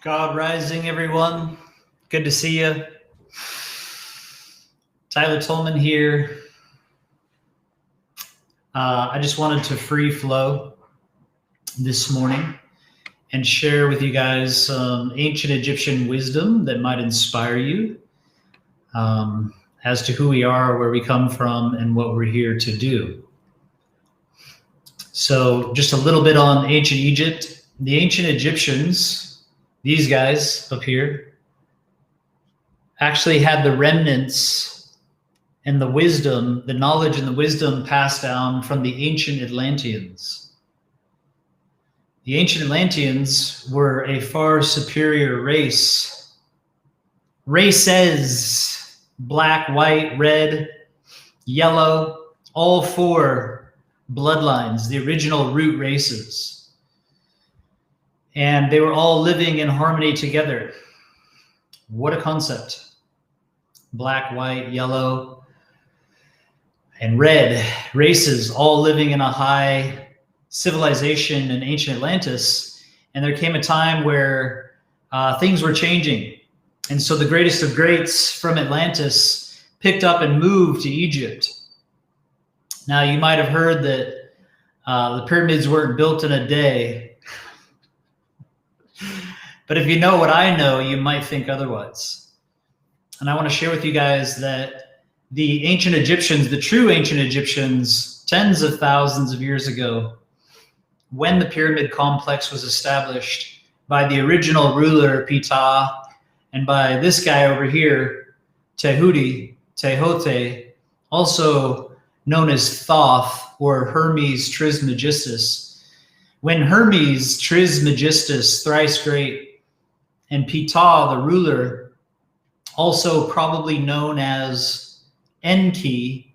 God rising, everyone. Good to see you. Tyler Tolman here. I just wanted to free flow this morning and share with you guys some ancient Egyptian wisdom that might inspire you as to who we are, where we come from, and what we're here to do. So just a little bit on ancient Egypt. The ancient Egyptians, these guys up here, actually had the remnants and the wisdom, the knowledge and the wisdom passed down from the ancient Atlanteans. The ancient Atlanteans were a far superior race. Races, black, white, red, yellow, all four bloodlines, the original root races. And they were all living in harmony together. What a concept. Black, white, yellow, and red races all living in a high civilization in ancient Atlantis. And there came a time where things were changing. And so the greatest of greats from Atlantis picked up and moved to Egypt. Now, you might have heard that the pyramids weren't built in a day. But if you know what I know, you might think otherwise. And I want to share with you guys that the ancient Egyptians, the true ancient Egyptians, tens of thousands of years ago, when the pyramid complex was established by the original ruler, Ptah, and by this guy over here, Tehuti, also known as Thoth or Hermes Trismegistus. When Hermes Trismegistus, thrice great, and Ptah, the ruler, also probably known as Enki,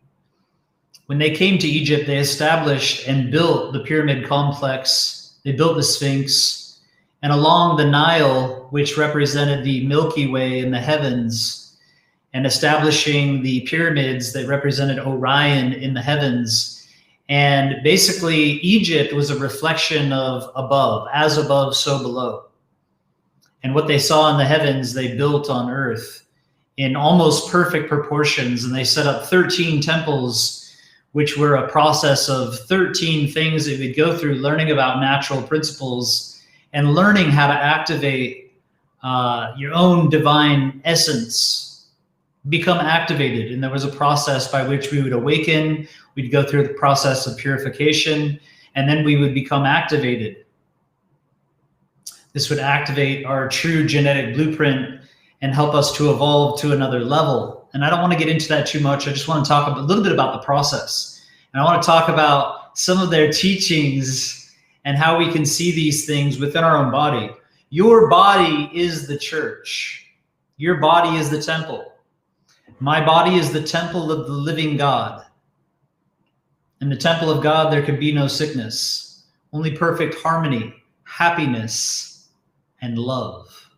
when they came to Egypt, they established and built the pyramid complex. They built the Sphinx. And along the Nile, which represented the Milky Way in the heavens, and establishing the pyramids that represented Orion in the heavens. And basically, Egypt was a reflection of above, as above, so below. And what they saw in the heavens, they built on earth in almost perfect proportions. And they set up 13 temples, which were a process of 13 things that we'd go through, learning about natural principles and learning how to activate your own divine essence, become activated. And there was a process by which we would awaken. We'd go through the process of purification, and then we would become activated. This would activate our true genetic blueprint and help us to evolve to another level. And I don't want to get into that too much. I just want to talk a little bit about the process. And I want to talk about some of their teachings and how we can see these things within our own body. Your body is the church. Your body is the temple. My body is the temple of the living God. In the temple of God, there can be no sickness, only perfect harmony, happiness, and love.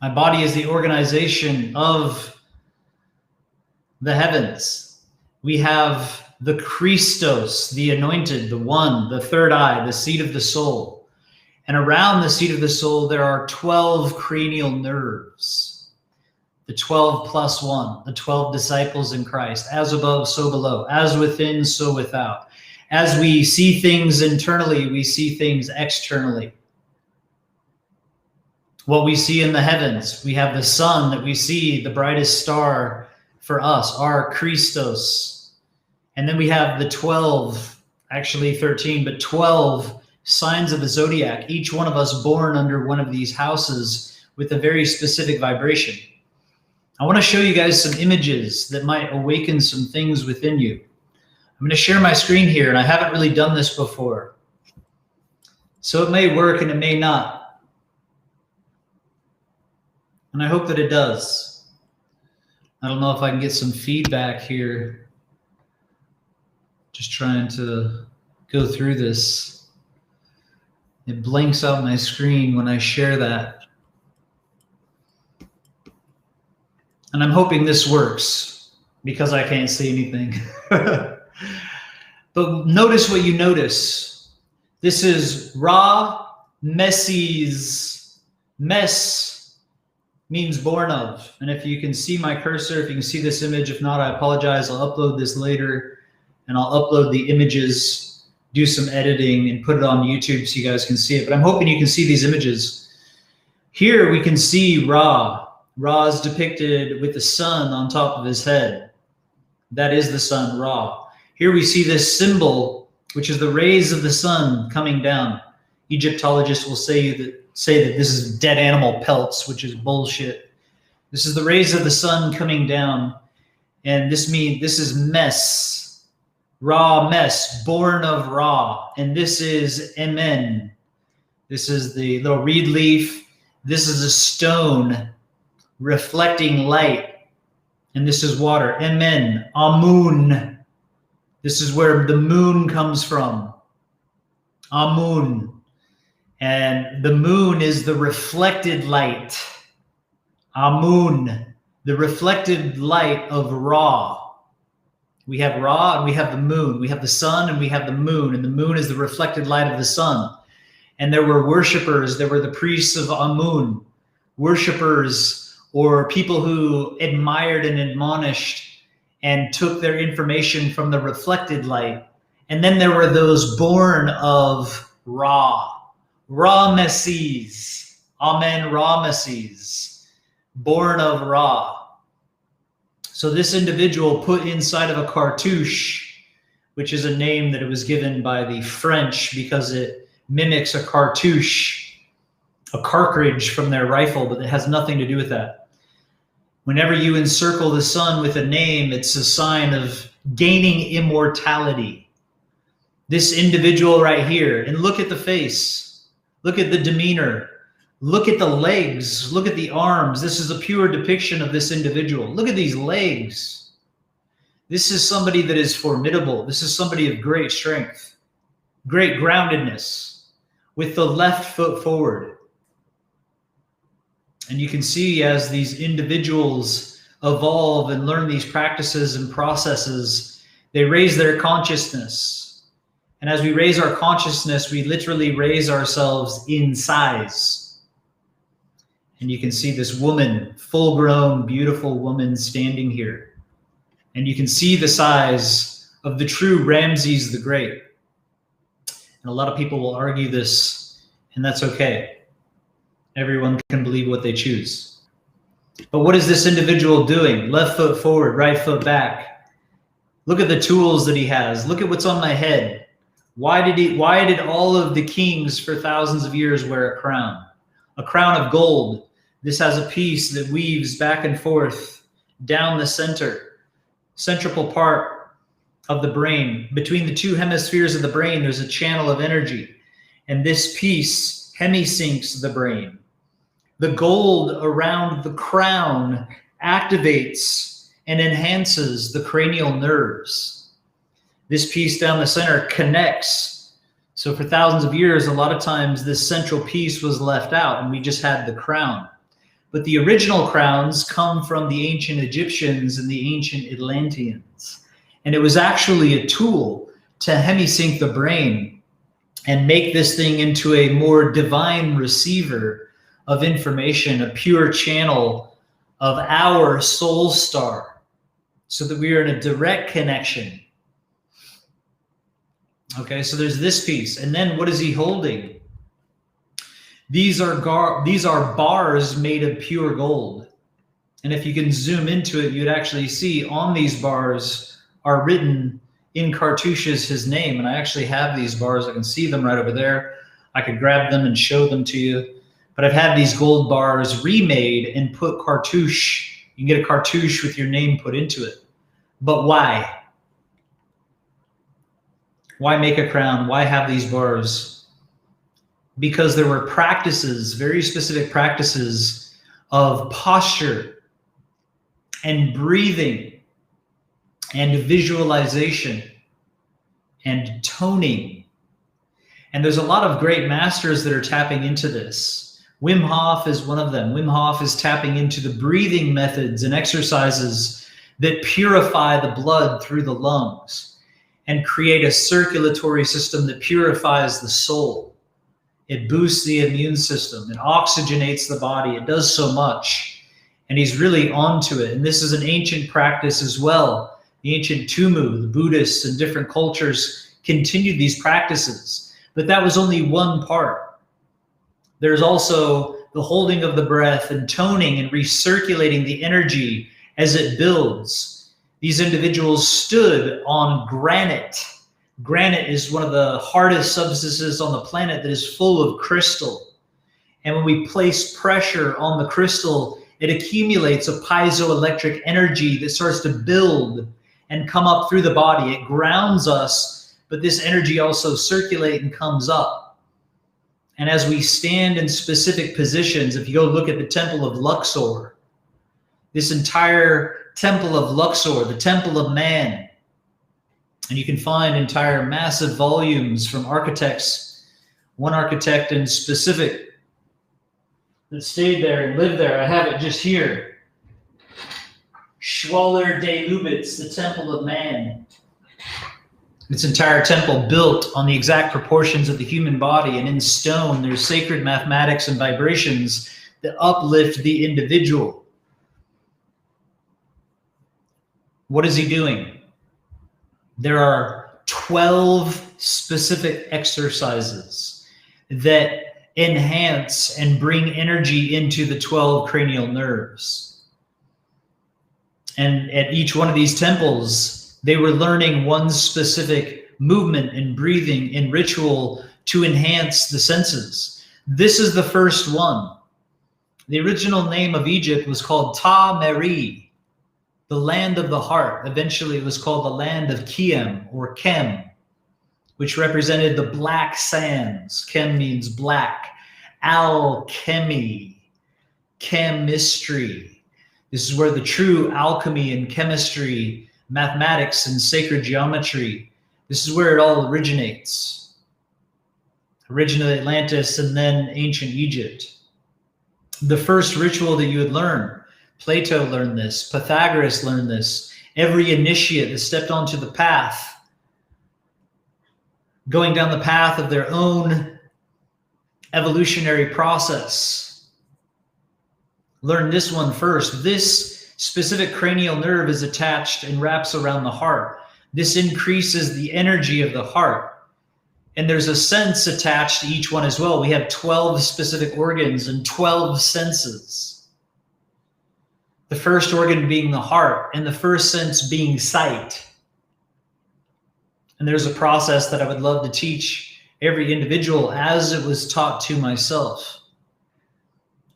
My body is the organization of the heavens. We have the Christos, the anointed, the one, the third eye, the seat of the soul. And around the seat of the soul, there are 12 cranial nerves. The 12 plus 1, the 12 disciples in Christ, as above, so below, as within, so without. As we see things internally, we see things externally. What we see in the heavens, we have the sun that we see, the brightest star for us, our Christos. And then we have the 12, actually 13, but 12 signs of the zodiac, each one of us born under one of these houses with a very specific vibration. I want to show you guys some images that might awaken some things within you. I'm going to share my screen here, and I haven't really done this before. So it may work and it may not. And I hope that it does. I don't know if I can get some feedback here. Just trying to go through this. It blanks out my screen when I share that. And I'm hoping this works because I can't see anything. But notice what you notice. This is Ra Messi's Mes means born of. And if you can see my cursor, if you can see this image, if not, I apologize. I'll upload this later, and I'll upload the images, do some editing, and put it on YouTube so you guys can see it. But I'm hoping you can see these images. Here we can see Ra. Ra is depicted with the sun on top of his head. That is the sun, Ra. Here we see this symbol, which is the rays of the sun coming down. Egyptologists will say that this is dead animal pelts, which is bullshit. This is the rays of the sun coming down, and this is Mes, Ra Mes, born of Ra, and this is Amen. This is the little reed leaf. This is a stone reflecting light, and this is water. Amen. Amun. This is where the moon comes from. Amun. And the moon is the reflected light. Amun, the reflected light of Ra. We have Ra and we have the moon. We have the sun and we have the moon. And the moon is the reflected light of the sun. And there were worshipers. There were the priests of Amun. Worshipers, or people who admired and admonished and took their information from the reflected light. And then there were those born of Ra. Rameses, Amen, Rameses, born of Ra. So this individual put inside of a cartouche, which is a name that it was given by the French because it mimics a cartouche, a cartridge from their rifle, but it has nothing to do with that. Whenever you encircle the sun with a name, it's a sign of gaining immortality. This individual right here, and look at the face. Look at the demeanor. Look at the legs. Look at the arms. This is a pure depiction of this individual. Look at these legs. This is somebody that is formidable. This is somebody of great strength, great groundedness, with the left foot forward. And you can see as these individuals evolve and learn these practices and processes, they raise their consciousness. And as we raise our consciousness, we literally raise ourselves in size. And you can see this woman, full-grown, beautiful woman standing here. And you can see the size of the true Ramses the Great. And a lot of people will argue this, and that's okay. Everyone can believe what they choose. But what is this individual doing? Left foot forward, right foot back. Look at the tools that he has. Look at what's on my head. Why did all of the kings for thousands of years wear a crown? A crown of gold. This has a piece that weaves back and forth down the central part of the brain. Between the two hemispheres of the brain, there's a channel of energy. And this piece hemisyncs the brain. The gold around the crown activates and enhances the cranial nerves. This piece down the center connects. So for thousands of years, a lot of times this central piece was left out and we just had the crown. But the original crowns come from the ancient Egyptians and the ancient Atlanteans. And it was actually a tool to hemisync the brain and make this thing into a more divine receiver of information, a pure channel of our soul star, so that we are in a direct connection. Okay, so there's this piece. And then what is he holding? These are bars made of pure gold. And if you can zoom into it, you'd actually see on these bars are written in cartouches his name. And I actually have these bars. I can see them right over there. I could grab them and show them to you. But I've had these gold bars remade and put cartouche. You can get a cartouche with your name put into it. But why? Why make a crown? Why have these bars? Because there were practices, very specific practices of posture and breathing and visualization and toning. And there's a lot of great masters that are tapping into this. Wim Hof is one of them. Wim Hof is tapping into the breathing methods and exercises that purify the blood through the lungs and create a circulatory system that purifies the soul. It boosts the immune system. It oxygenates the body. It does so much. And he's really onto it. And this is an ancient practice as well. The ancient Tumu, the Buddhists and different cultures continued these practices. But that was only one part. There's also the holding of the breath and toning and recirculating the energy as it builds. These individuals stood on granite. Granite is one of the hardest substances on the planet that is full of crystal. And when we place pressure on the crystal, it accumulates a piezoelectric energy that starts to build and come up through the body. It grounds us, but this energy also circulates and comes up. And as we stand in specific positions, if you go look at the Temple of Luxor, this entire Temple of Luxor, the Temple of Man, and you can find entire massive volumes from architects, one architect in specific that stayed there and lived there. I have it just here. Schwaller de Lubitz, the Temple of Man. This entire temple built on the exact proportions of the human body, and in stone there's sacred mathematics and vibrations that uplift the individual. What is he doing? There are 12 specific exercises that enhance and bring energy into the 12 cranial nerves. And at each one of these temples, they were learning one specific movement and breathing and ritual to enhance the senses. This is the first one. The original name of Egypt was called Ta-Meri, the land of the heart. Eventually it was called the land of Kiem or Kem, which represented the black sands. Kem means black. Alchemy, chemistry. This is where the true alchemy and chemistry, mathematics and sacred geometry, this is where it all originates. Originally Atlantis and then ancient Egypt. The first ritual that you would learn, Plato learned this, Pythagoras learned this, every initiate that stepped onto the path, going down the path of their own evolutionary process, learn this one first. This specific cranial nerve is attached and wraps around the heart. This increases the energy of the heart. And there's a sense attached to each one as well. We have 12 specific organs and 12 senses. The first organ being the heart, and the first sense being sight. And there's a process that I would love to teach every individual as it was taught to myself.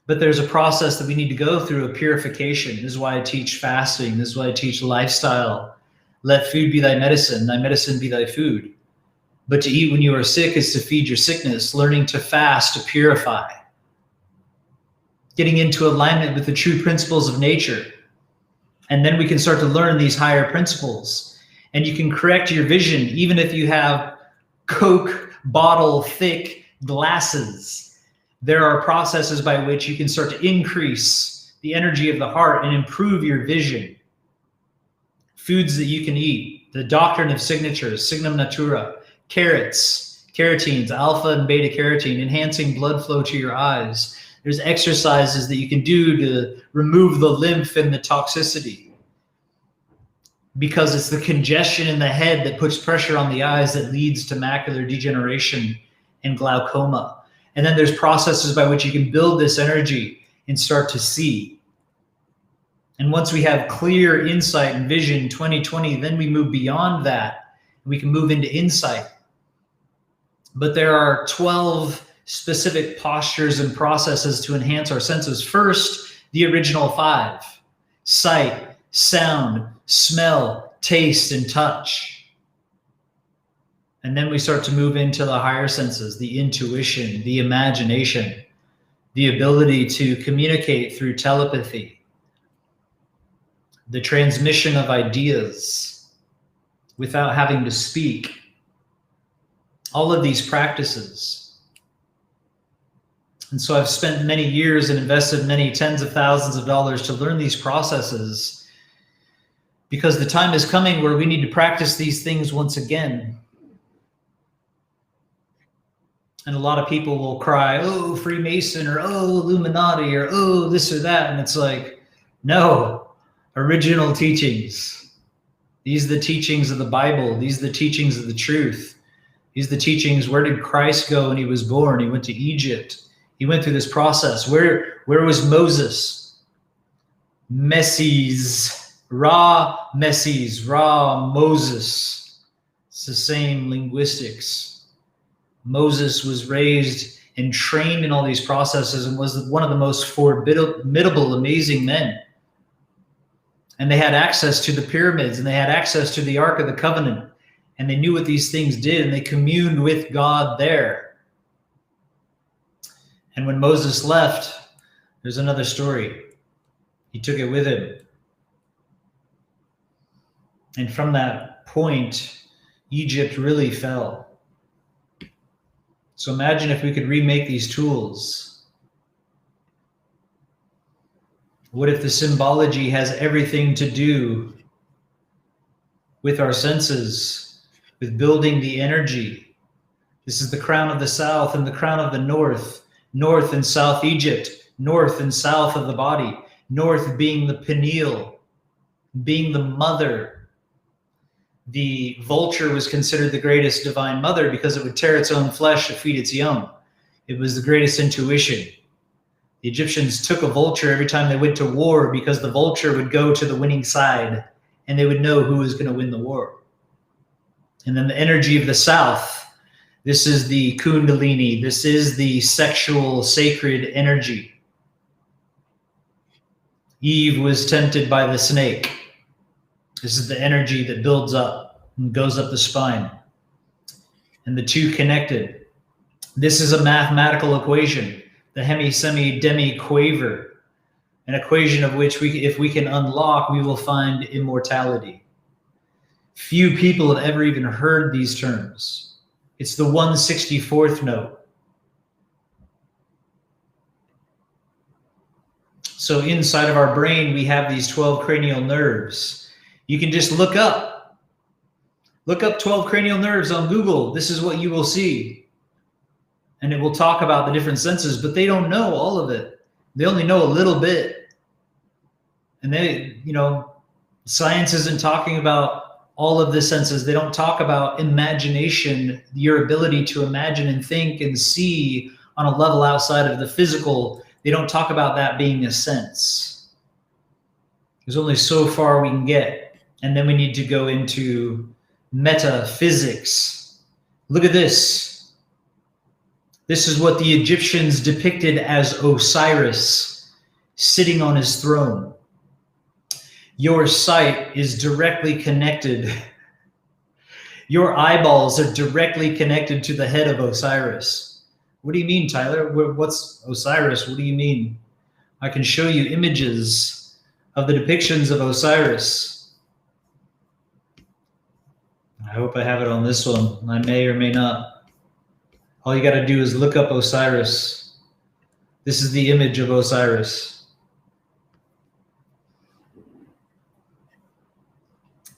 But there's a process that we need to go through, a purification. This is why I teach fasting. This is why I teach lifestyle. Let food be thy medicine be thy food. But to eat when you are sick is to feed your sickness. Learning to fast, to purify. Getting into alignment with the true principles of nature. And then we can start to learn these higher principles. And you can correct your vision even if you have Coke bottle thick glasses. There are processes by which you can start to increase the energy of the heart and improve your vision. Foods that you can eat, the doctrine of signatures, signum natura, carrots, carotenes, alpha and beta carotene, enhancing blood flow to your eyes. There's exercises that you can do to remove the lymph and the toxicity, because it's the congestion in the head that puts pressure on the eyes that leads to macular degeneration and glaucoma. And then there's processes by which you can build this energy and start to see. And once we have clear insight and vision 2020, then we move beyond that. We can move into insight. But there are 12 specific postures and processes to enhance our senses. First, the original 5: sight, sound, smell, taste, and touch. And then we start to move into the higher senses, the intuition, the imagination, the ability to communicate through telepathy, the transmission of ideas without having to speak. All of these practices. And so I've spent many years and invested many tens of thousands of dollars to learn these processes, because the time is coming where we need to practice these things once again. And a lot of people will cry, oh, Freemason, or oh, Illuminati, or oh, this or that. And it's like, no, original teachings. These are the teachings of the Bible. These are the teachings of the truth. These are the teachings. Where did Christ go when he was born? He went to Egypt. He went through this process. Where was Moses? Moses, Ra Moses. It's the same linguistics. Moses was raised and trained in all these processes and was one of the most formidable, amazing men. And they had access to the pyramids, and they had access to the Ark of the Covenant, and they knew what these things did, and they communed with God there. And when Moses left, there's another story. He took it with him. And from that point, Egypt really fell. So imagine if we could remake these tools. What if the symbology has everything to do with our senses, with building the energy? This is the crown of the south and the crown of the north, north and south Egypt, north and south of the body, north being the pineal, being the mother. The vulture was considered the greatest divine mother because it would tear its own flesh to feed its young. It was the greatest intuition. The Egyptians took a vulture every time they went to war because the vulture would go to the winning side and they would know who was going to win the war. And then the energy of the south, this is the kundalini. This is the sexual sacred energy. Eve was tempted by the snake. This is the energy that builds up and goes up the spine. And the two connected. This is a mathematical equation. The hemi, semi, demi, quaver, an equation of which if we can unlock, we will find immortality. Few people have ever even heard these terms. It's the 164th note. So inside of our brain, we have these 12 cranial nerves. You can just look up 12 cranial nerves on Google. This is what you will see. And it will talk about the different senses, but they don't know all of it. They only know a little bit. And science isn't talking about all of the senses. They don't talk about imagination, your ability to imagine and think and see on a level outside of the physical. They don't talk about that being a sense. There's only so far we can get. And then we need to go into metaphysics. Look at this. This is what the Egyptians depicted as Osiris sitting on his throne. Your sight is directly connected. Your eyeballs are directly connected to the head of Osiris. What do you mean, Tyler? What's Osiris? What do you mean? I can show you images of the depictions of Osiris. I hope I have it on this one. I may or may not. All you got to do is look up Osiris. This is the image of Osiris.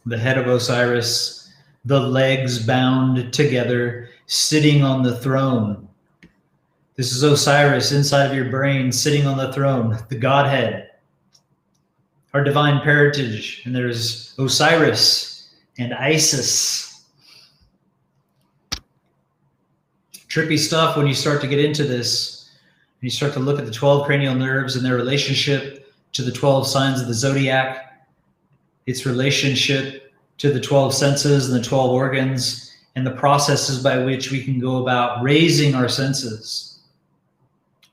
The head of Osiris, the legs bound together, sitting on the throne. This is Osiris inside of your brain, sitting on the throne, the Godhead, our divine parentage. And there's Osiris and Isis. Trippy stuff when you start to get into this. And you start to look at the 12 cranial nerves and their relationship to the 12 signs of the zodiac, its relationship to the 12 senses and the 12 organs, and the processes by which we can go about raising our senses,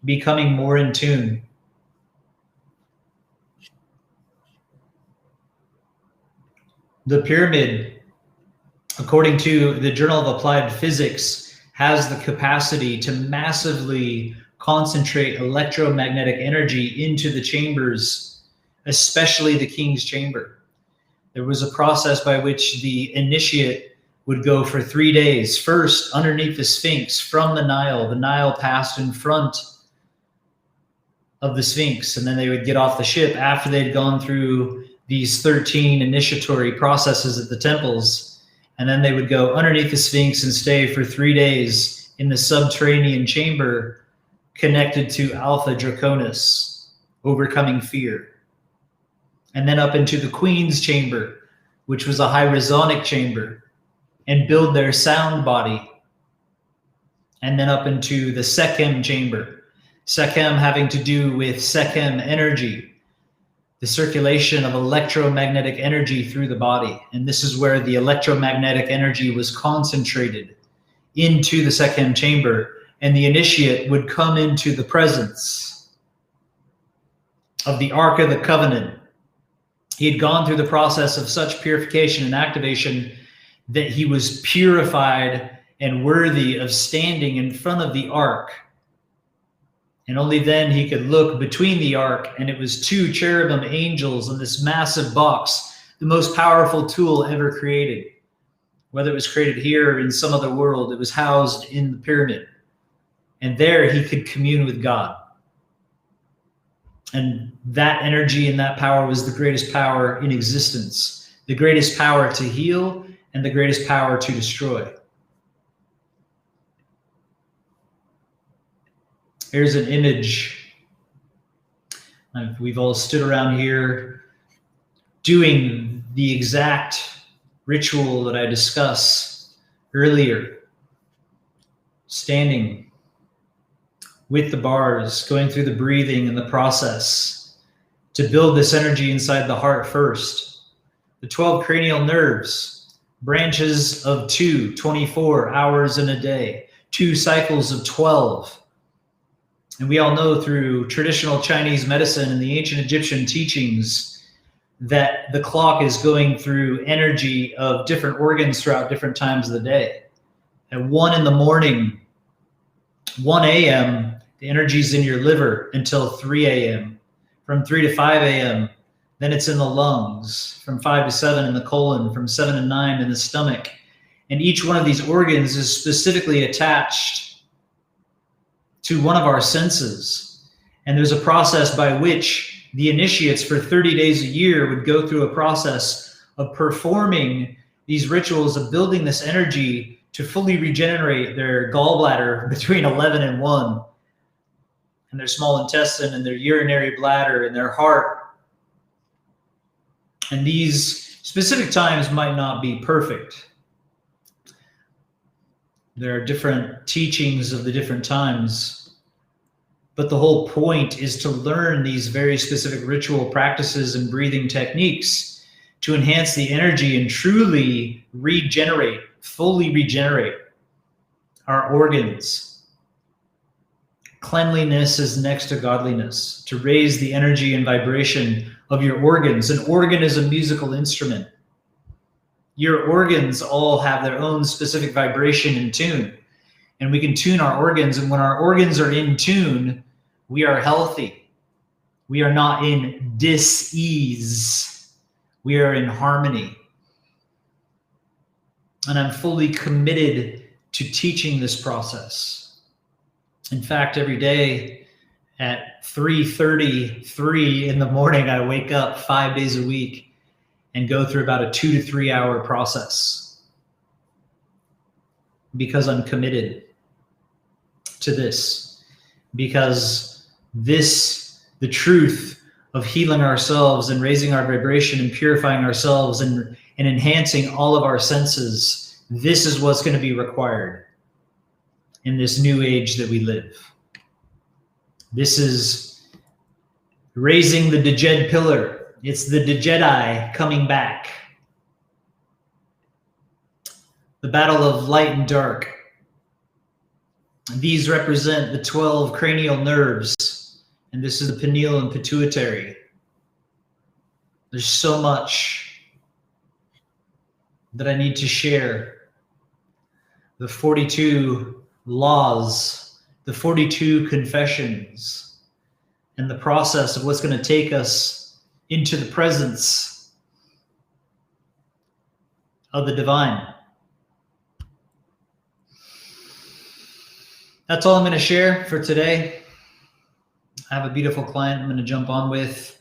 becoming more in tune. The pyramid, according to the Journal of Applied Physics, has the capacity to massively concentrate electromagnetic energy into the chambers, especially the king's chamber. There was a process by which the initiate would go for 3 days. First, underneath the Sphinx from the Nile passed in front of the Sphinx, and then they would get off the ship after they'd gone through these 13 initiatory processes at the temples. And then they would go underneath the Sphinx and stay for 3 days in the subterranean chamber connected to Alpha Draconis, overcoming fear. And then up into the Queen's chamber, which was a high resonic chamber, and build their sound body. And then up into the Sekhem chamber. Sekhem having to do with Sekhem energy, the circulation of electromagnetic energy through the body. And this is where the electromagnetic energy was concentrated into the Sekhem chamber, and the initiate would come into the presence of the Ark of the Covenant. He had gone through the process of such purification and activation that he was purified and worthy of standing in front of the Ark. And only then he could look between the Ark, and it was two cherubim angels in this massive box, the most powerful tool ever created. Whether it was created here or in some other world, it was housed in the pyramid. And there he could commune with God. And that energy and that power was the greatest power in existence, the greatest power to heal and the greatest power to destroy. Here's an image. We've all stood around here doing the exact ritual that I discussed earlier, standing with the bars, going through the breathing and the process to build this energy inside the heart first. The 12 cranial nerves, branches of 24 hours in a day, 2 cycles of 12. And we all know through traditional Chinese medicine and the ancient Egyptian teachings that the clock is going through energy of different organs throughout different times of the day. At 1 in the morning, 1 a.m., the energy's in your liver until 3 a.m. From 3 to 5 a.m., then it's in the lungs. From 5 to 7 in the colon. From 7 to 9 in the stomach. And each one of these organs is specifically attached to one of our senses. And there's a process by which the initiates for 30 days a year would go through a process of performing these rituals of building this energy to fully regenerate their gallbladder between 11 and 1, and their small intestine and their urinary bladder and their heart. And these specific times might not be perfect. There are different teachings of the different times, but the whole point is to learn these very specific ritual practices and breathing techniques to enhance the energy and truly regenerate, fully regenerate our organs. Cleanliness is next to godliness, to raise the energy and vibration of your organs. An organ is a musical instrument. Your organs all have their own specific vibration and tune, and we can tune our organs. And when our organs are in tune, we are healthy. We are not in dis-ease. We are in harmony. And I'm fully committed to teaching this process. In fact, every day at 3:33 in the morning, I wake up 5 days a week and go through about a 2 to 3 hour process because I'm committed to this, because the truth of healing ourselves and raising our vibration and purifying ourselves and enhancing all of our senses, this is what's going to be required in this new age that we live. This is raising the Djed pillar. It's the Djedi coming back. The battle of light and dark. These represent the 12 cranial nerves, and this is the pineal and pituitary. There's so much that I need to share. The 42 laws, the 42 confessions, and the process of what's going to take us into the presence of the divine. That's all I'm going to share for today. I have a beautiful client I'm going to jump on with.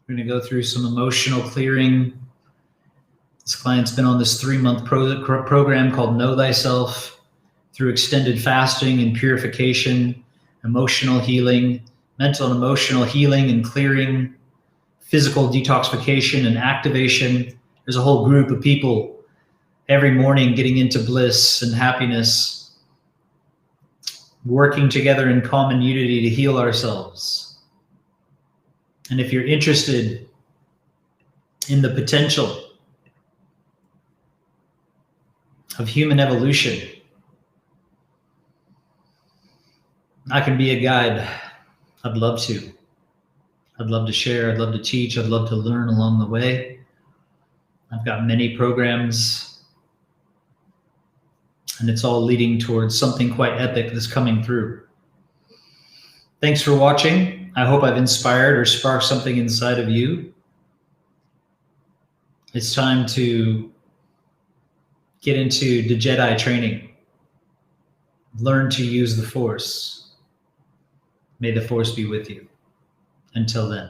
We're going to go through some emotional clearing. This client's been on this 3-month program called Know Thyself. through extended fasting and purification, emotional healing, mental and emotional healing and clearing, physical detoxification and activation. There's a whole group of people every morning getting into bliss and happiness, working together in common unity to heal ourselves. And if you're interested in the potential of human evolution, I can be a guide. I'd love to. I'd love to share. I'd love to teach. I'd love to learn along the way. I've got many programs, and it's all leading towards something quite epic that's coming through. Thanks for watching. I hope I've inspired or sparked something inside of you. It's time to get into the Jedi training. Learn to use the Force. May the Force be with you. Until then.